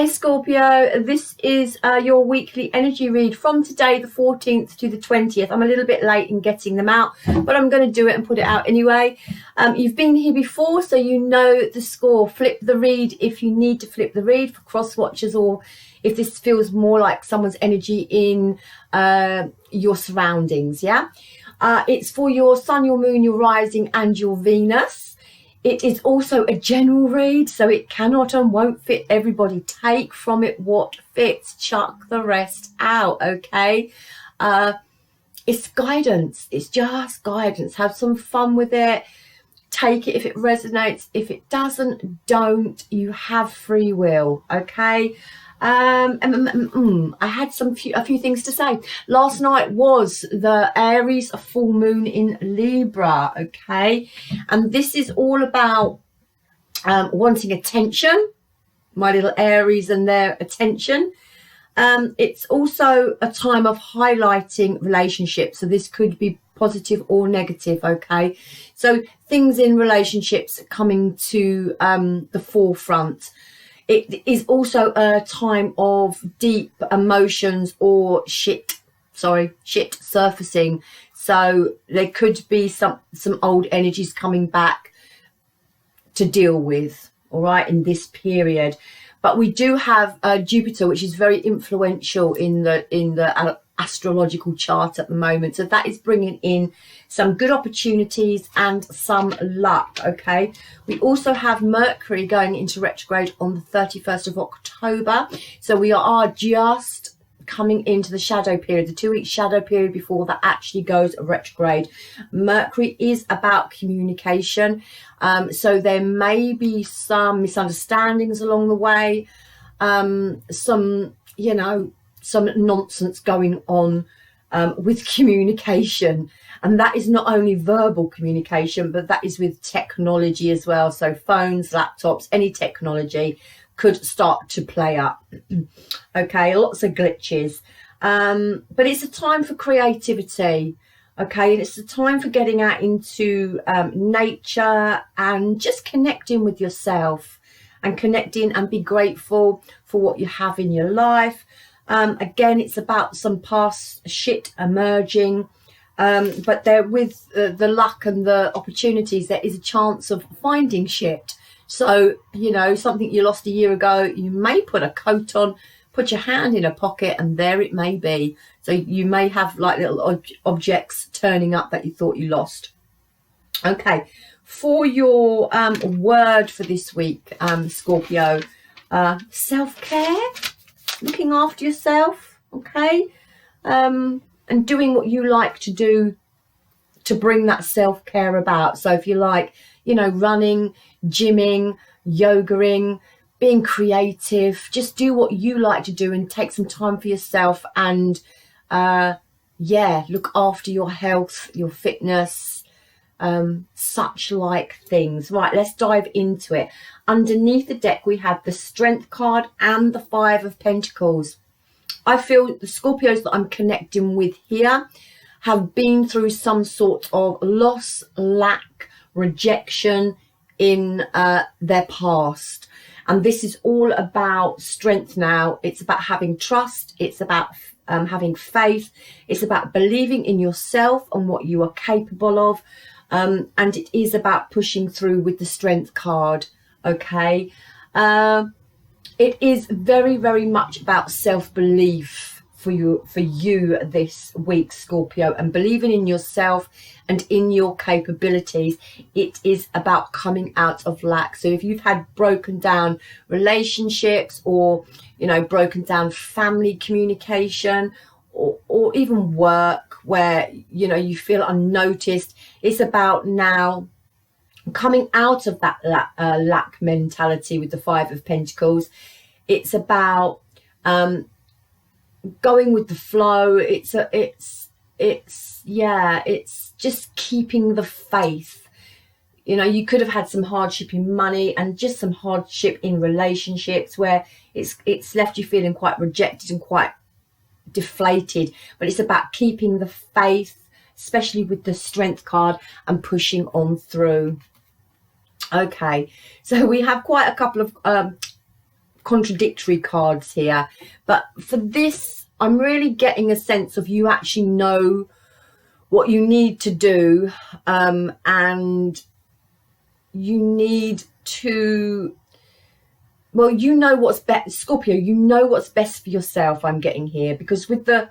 Scorpio, this is your weekly energy read from today, the 14th to the 20th. I'm a little bit late in getting them out, but I'm going to do it and put it out anyway. You've been here before, so you know the score. Flip the read if you need to flip the read for cross watchers, or if this feels more like someone's energy in your surroundings. Yeah, it's for your sun, your moon, your rising, and your Venus. It is also a general read, so it cannot and won't fit everybody. Take from it what fits, chuck the rest out, okay? It's guidance. It's just guidance. Have some fun with it. Take it if it resonates. If it doesn't, don't. You have free will, okay? I had a few things to say. Last night was the Aries full moon in Libra, okay? And this is all about wanting attention, my little Aries and their attention. It's also a time of highlighting relationships, so this could be positive or negative, okay? So things in relationships coming to the forefront. It is also a time of deep emotions or shit surfacing. So there could be some old energies coming back to deal with, all right, in this period. But we do have Jupiter, which is very influential in the astrological chart at the moment. So that is bringing in some good opportunities and some luck, okay? We also have Mercury going into retrograde on the 31st of October. So we are just coming into the shadow period, the 2-week shadow period before that actually goes retrograde. Mercury is about communication. So there may be some misunderstandings along the way, some nonsense going on with communication, and that is not only verbal communication, but that is with technology as well. So phones, laptops, any technology could start to play up. Okay, lots of glitches, but it's a time for creativity, okay, and it's a time for getting out into nature and just connecting with yourself and connecting and be grateful for what you have in your life. Again, it's about some past shit emerging, but there with the luck and the opportunities, there is a chance of finding shit. So, you know, something you lost a year ago, you may put a coat on, put your hand in a pocket, and there it may be. So you may have like little objects turning up that you thought you lost. Okay, for your word for this week, Scorpio, self-care. Looking after yourself, okay, and doing what you like to do to bring that self-care about. So if you like, you know, running, gymming, yogaing, being creative, just do what you like to do and take some time for yourself, and look after your health, your fitness, such like things. Right, let's dive into it. Underneath the deck we have the Strength card and the 5 of Pentacles. I feel the Scorpios that I'm connecting with here have been through some sort of loss, lack, rejection in their past, and this is all about strength now. It's about having trust, it's about having faith, it's about believing in yourself and what you are capable of. And it is about pushing through with the Strength card, okay? It is very, very much about self-belief for you this week, Scorpio, and believing in yourself and in your capabilities. It is about coming out of lack. So if you've had broken down relationships, or, you know, broken down family communication, or even work where, you know, you feel unnoticed, it's about now coming out of that lack mentality with the 5 of Pentacles. It's about going with the flow. It's just keeping the faith. You know, you could have had some hardship in money and just some hardship in relationships where it's left you feeling quite rejected and quite deflated, but it's about keeping the faith, especially with the Strength card, and pushing on through. Okay, so we have quite a couple of contradictory cards here. But for this, I'm really getting a sense of you actually know what you need to do, and you need to, well, you know what's best, Scorpio, you know what's best for yourself, I'm getting here. Because with the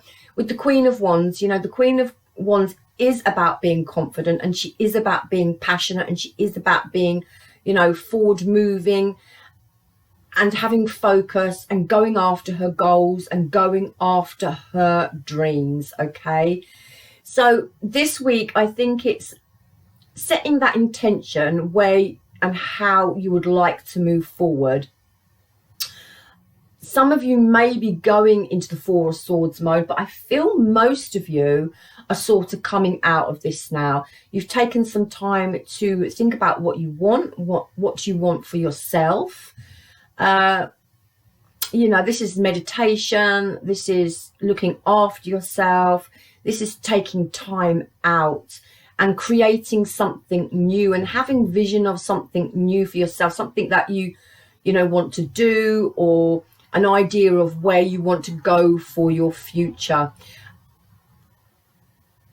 Queen of Wands, you know, the Queen of Wands is about being confident, and she is about being passionate, and she is about being, you know, forward moving and having focus and going after her goals and going after her dreams. Okay, so this week I think it's setting that intention where and how you would like to move forward. Some of you may be going into the Four of Swords mode, but I feel most of you are sort of coming out of this now. You've taken some time to think about what you want, what you want for yourself. You know, this is meditation. This is looking after yourself. This is taking time out and creating something new and having vision of something new for yourself, something that you know, want to do, or an idea of where you want to go for your future.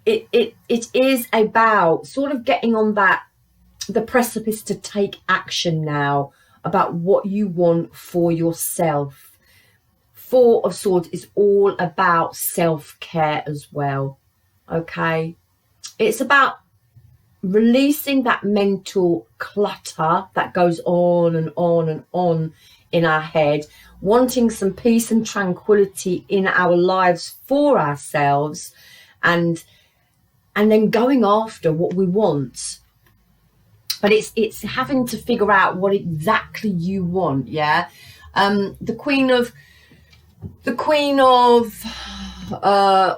It is about sort of getting on the precipice to take action now about what you want for yourself. Four of Swords is all about self-care as well. Okay, it's about releasing that mental clutter that goes on and on and on in our head, wanting some peace and tranquility in our lives for ourselves, and then going after what we want. But it's having to figure out what exactly you want. Yeah, the Queen of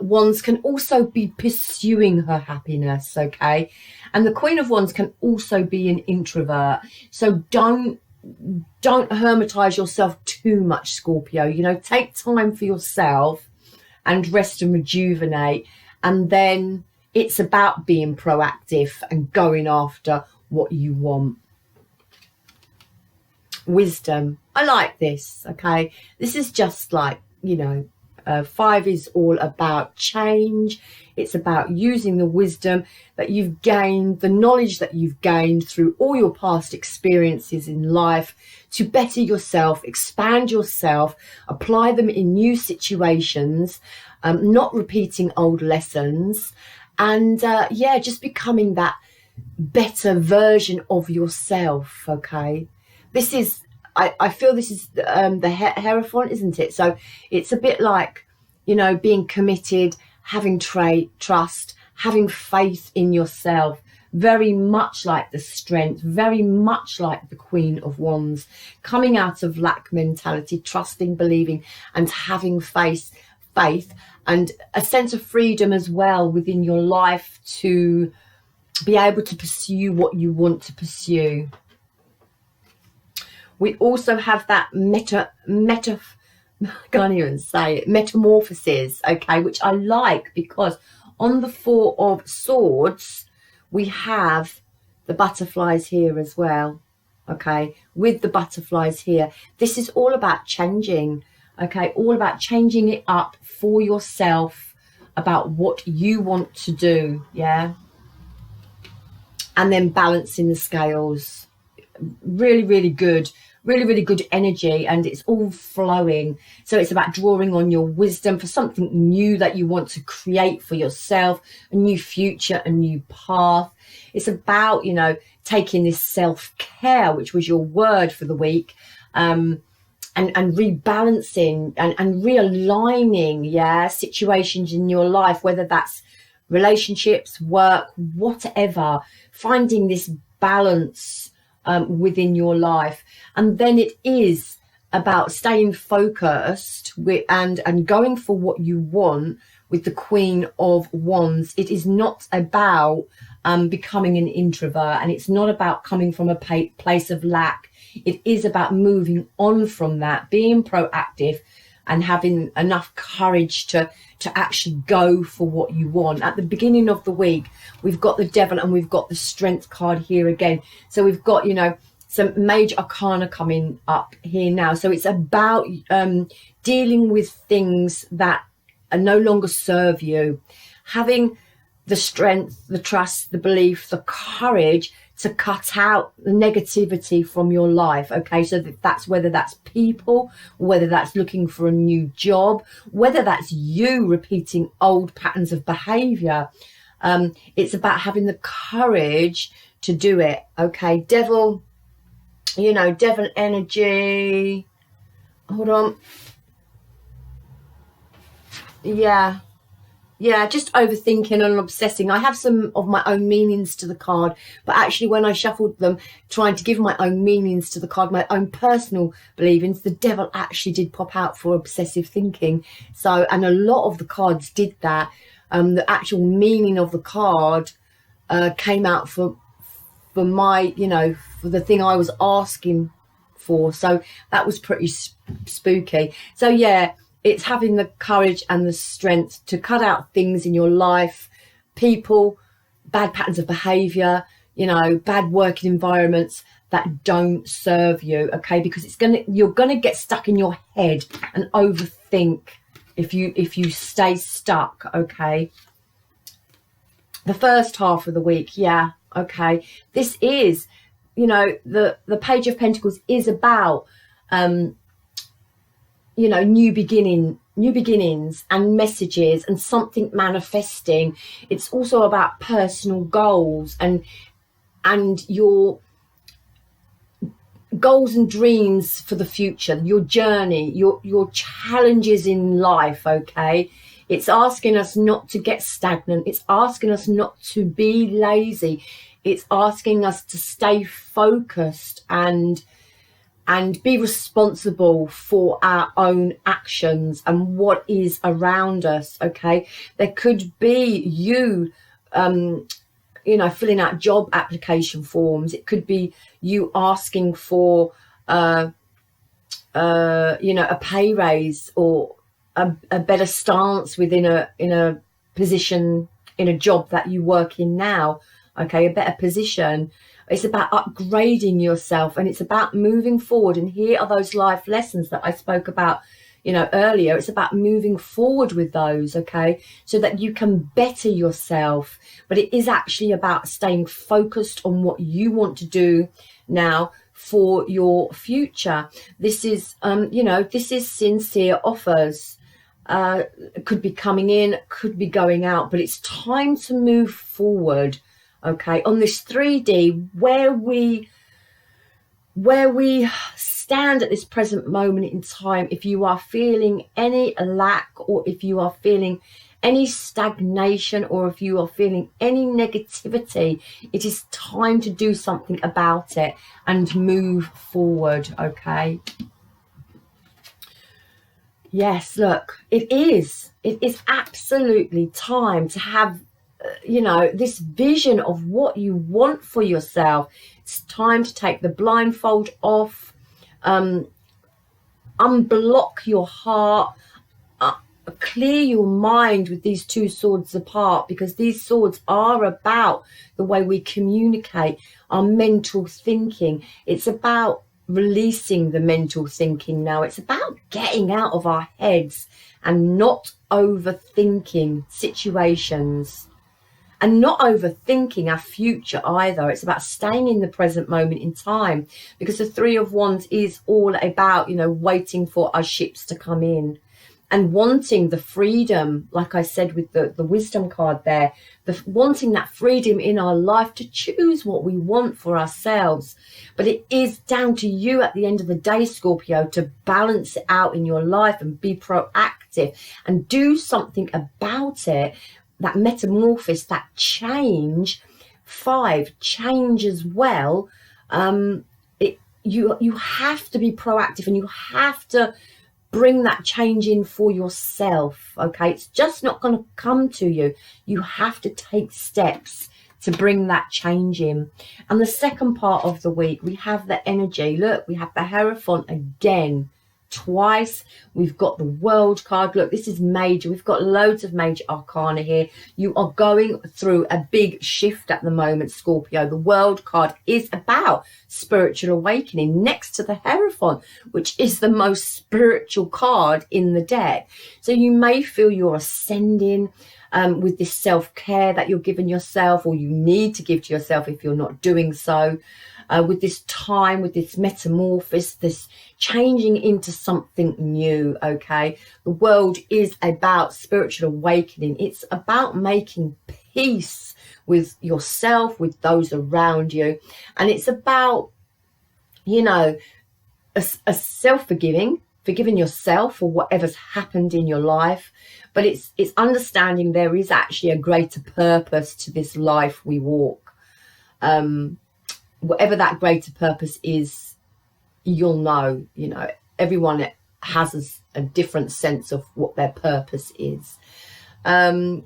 Wands can also be pursuing her happiness. Okay, and the Queen of Wands can also be an introvert. So don't hermitize yourself too much, Scorpio. You know, take time for yourself and rest and rejuvenate. And then it's about being proactive and going after what you want. Wisdom. I like this. Okay, this is just like, you know, 5 is all about change. It's about using the wisdom that you've gained, the knowledge that you've gained through all your past experiences in life to better yourself, expand yourself, apply them in new situations, not repeating old lessons, and yeah, just becoming that better version of yourself. Okay, this is, I feel this is the Hierophant, isn't it? So it's a bit like, you know, being committed, having trust, having faith in yourself, very much like the Strength, very much like the Queen of Wands, coming out of lack mentality, trusting, believing, and having faith, and a sense of freedom as well within your life to be able to pursue what you want to pursue. We also have that I can't even say it, metamorphosis, okay, which I like, because on the Four of Swords we have the butterflies here as well. Okay, with the butterflies here, this is all about changing. Okay, all about changing it up for yourself, about what you want to do. Yeah, and then balancing the scales. Really, really good. Really, really good energy, and it's all flowing. So it's about drawing on your wisdom for something new that you want to create for yourself, a new future, a new path. It's about, you know, taking this self-care, which was your word for the week, and rebalancing and realigning, yeah, situations in your life, whether that's relationships, work, whatever, finding this balance within your life. And then it is about staying focused and going for what you want with the Queen of Wands. It is not about becoming an introvert, and it's not about coming from a place of lack. It is about moving on from that, being proactive and having enough courage to actually go for what you want. At the beginning of the week, we've got the Devil and we've got the Strength card here again. So we've got, you know, some major arcana coming up here now. So it's about dealing with things that are no longer serve you, having the strength, the trust, the belief, the courage to cut out the negativity from your life. Okay, so that's whether that's people, whether that's looking for a new job, whether that's you repeating old patterns of behavior. It's about having the courage to do it. Okay, devil, you know, devil energy. Hold on. Yeah, just overthinking and obsessing. I have some of my own meanings to the card, but actually when I shuffled them, trying to give my own meanings to the card, my own personal believings, the devil actually did pop out for obsessive thinking. So, and a lot of the cards did that. The actual meaning of the card came out for my, you know, for the thing I was asking for. So that was pretty spooky. So yeah, it's having the courage and the strength to cut out things in your life, people, bad patterns of behavior, you know, bad working environments that don't serve you. Okay, because you're gonna get stuck in your head and overthink if you stay stuck. Okay, the first half of the week, yeah, okay, this is, you know, the Page of Pentacles is about you know, new beginnings and messages and something manifesting. It's also about personal goals and your goals and dreams for the future, your journey, your challenges in life. Okay, it's asking us not to get stagnant. It's asking us not to be lazy. It's asking us to stay focused and be responsible for our own actions and what is around us. Okay, there could be you you know, filling out job application forms. It could be you asking for you know, a pay raise or a better stance within a position, in a job that you work in now. Okay, a better position. It's about upgrading yourself, and it's about moving forward. And here are those life lessons that I spoke about, you know, earlier. It's about moving forward with those, okay, so that you can better yourself. But it is actually about staying focused on what you want to do now for your future. This is, you know, this is sincere offers. Could be coming in, could be going out, but it's time to move forward. Okay, on this 3D, where we stand at this present moment in time, if you are feeling any lack, or if you are feeling any stagnation, or if you are feeling any negativity, it is time to do something about it and move forward. Okay. Yes, look, it is absolutely time to have, you know, this vision of what you want for yourself. It's time to take the blindfold off, unblock your heart, clear your mind with these two swords apart, because these swords are about the way we communicate, our mental thinking. It's about releasing the mental thinking now. It's about getting out of our heads and not overthinking situations. And not overthinking our future either. It's about staying in the present moment in time, because the Three of Wands is all about, you know, waiting for our ships to come in and wanting the freedom, like I said with the wisdom card there, wanting that freedom in our life to choose what we want for ourselves. But it is down to you at the end of the day, Scorpio, to balance it out in your life and be proactive and do something about it. That metamorphosis, that change. 5, change as well. You have to be proactive, and you have to bring that change in for yourself. Okay, it's just not going to come to you. You have to take steps to bring that change in. And the second part of the week, we have the energy. Look, we have the Hierophant again. twice. We've got the World card. Look, this is major. We've got loads of major arcana here. You are going through a big shift at the moment, Scorpio. The World card is about spiritual awakening next to the Hierophant, which is the most spiritual card in the deck. So you may feel you're ascending with this self-care that you're giving yourself, or you need to give to yourself if you're not doing so. With this time, with this metamorphosis, this changing into something new, okay? The World is about spiritual awakening. It's about making peace with yourself, with those around you. And it's about, you know, a self-forgiving, forgiving yourself for whatever's happened in your life. But it's understanding there is actually a greater purpose to this life we walk. Whatever that greater purpose is, you'll know, you know, everyone has a different sense of what their purpose is. But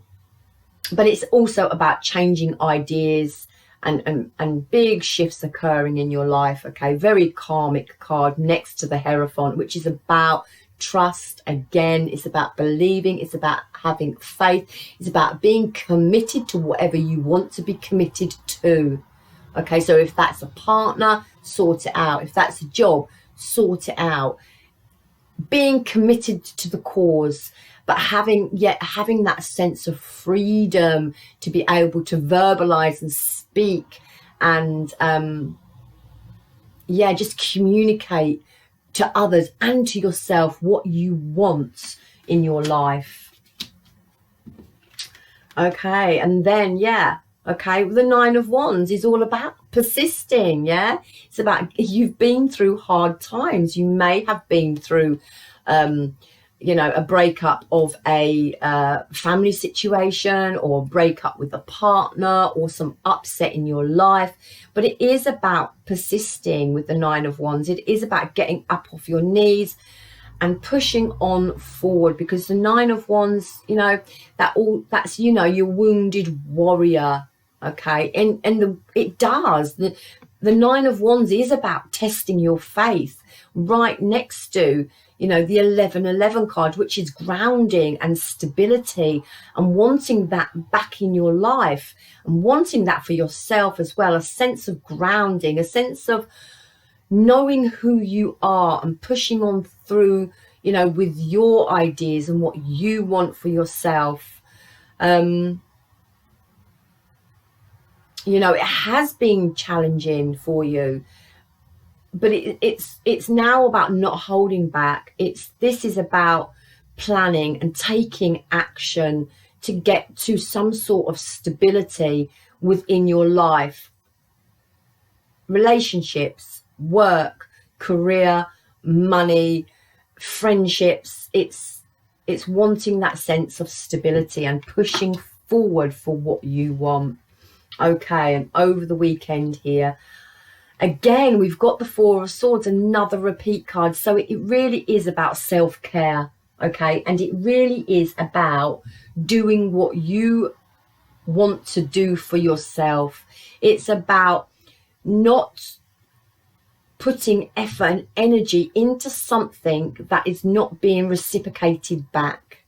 it's also about changing ideas and big shifts occurring in your life, okay? Very karmic card next to the Hierophant, which is about trust. Again, it's about believing, it's about having faith, it's about being committed to whatever you want to be committed to. Okay, so if that's a partner, sort it out. If that's a job, sort it out. Being committed to the cause, but having that sense of freedom to be able to verbalize and speak and just communicate to others and to yourself what you want in your life. Okay, and then okay, the Nine of Wands is all about persisting, It's about, you've been through hard times. You may have been through, a breakup of a family situation, or a breakup with a partner, or some upset in your life. But it is about persisting with the Nine of Wands. It is about getting up off your knees and pushing on forward, because the Nine of Wands, that's your wounded warrior. Okay, it does. The Nine of Wands is about testing your faith, right next to, the 1111 card, which is grounding and stability, and wanting that back in your life, and wanting that for yourself as well. A sense of grounding, a sense of knowing who you are and pushing on through, with your ideas and what you want for yourself. It has been challenging for you, but it's now about not holding back. This is about planning and taking action to get to some sort of stability within your life, relationships, work, career, money, friendships. It's wanting that sense of stability and pushing forward for what you want. Okay, and over the weekend here, again, we've got the Four of Swords, another repeat card. So it really is about self-care, okay? And it really is about doing what you want to do for yourself. It's about not putting effort and energy into something that is not being reciprocated back,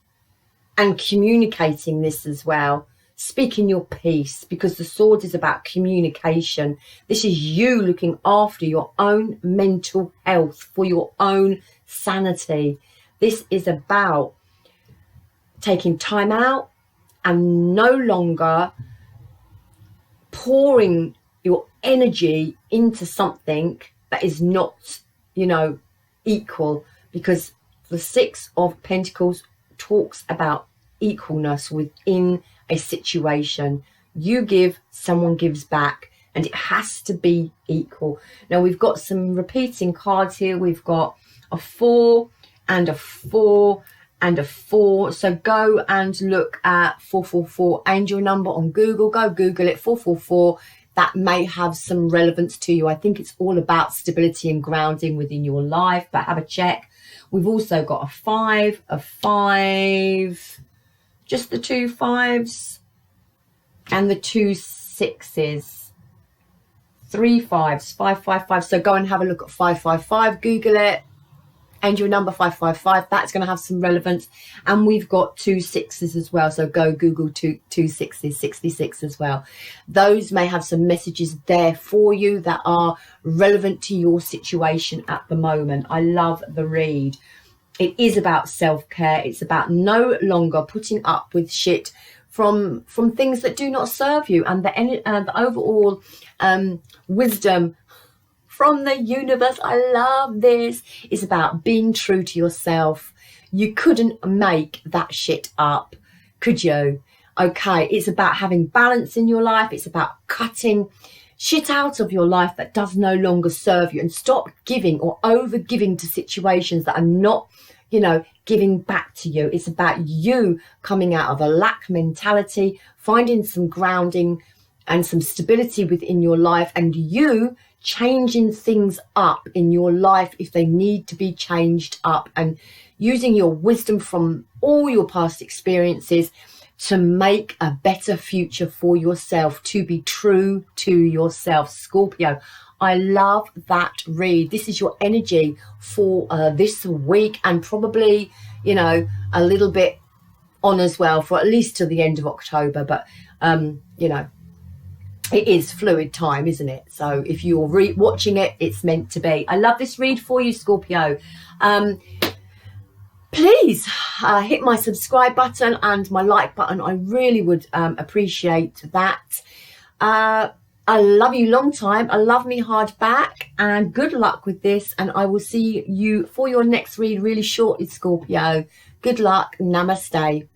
and communicating this as well. Speaking your piece, because the Sword is about communication. This is you looking after your own mental health, for your own sanity. This is about taking time out and no longer pouring your energy into something that is not, equal, because the Six of Pentacles talks about equalness within a situation. You give, someone gives back, and it has to be equal. Now we've got some repeating cards here. We've got a 4 and a 4 and a 4. So go and look at 444 angel number on Google. Go Google it, 444. That may have some relevance to you. I think it's all about stability and grounding within your life, but have a check. We've also got a 5, just the 2 5s, and the 2 6s, 3 5s, 5 5 5. So go and have a look at 555, Google it, and your number 555, that's going to have some relevance. And we've got 2 6s as well, so go Google two 6s, 66 as well. Those may have some messages there for you that are relevant to your situation at the moment. I love the read. It is about self-care. It's about no longer putting up with shit from things that do not serve you, and the overall wisdom from the universe, I love this, is about being true to yourself. You couldn't make that shit up, could you? Okay, it's about having balance in your life. It's about cutting shit out of your life that does no longer serve you, and stop giving or over giving to situations that are not, you know, giving back to you. It's about you coming out of a lack mentality, finding some grounding and some stability within your life, and you changing things up in your life if they need to be changed up, and using your wisdom from all your past experiences to make a better future for yourself, to be true to yourself, Scorpio. I love that read. This is your energy for this week, and probably, you know, a little bit on as well for at least till the end of October. But, you know, it is fluid time, isn't it? So if you're watching it, it's meant to be. I love this read for you, Scorpio. Please hit my subscribe button and my like button. I really would appreciate that. I love you long time. I love me hard back, and good luck with this. And I will see you for your next read really shortly, Scorpio. Good luck. Namaste.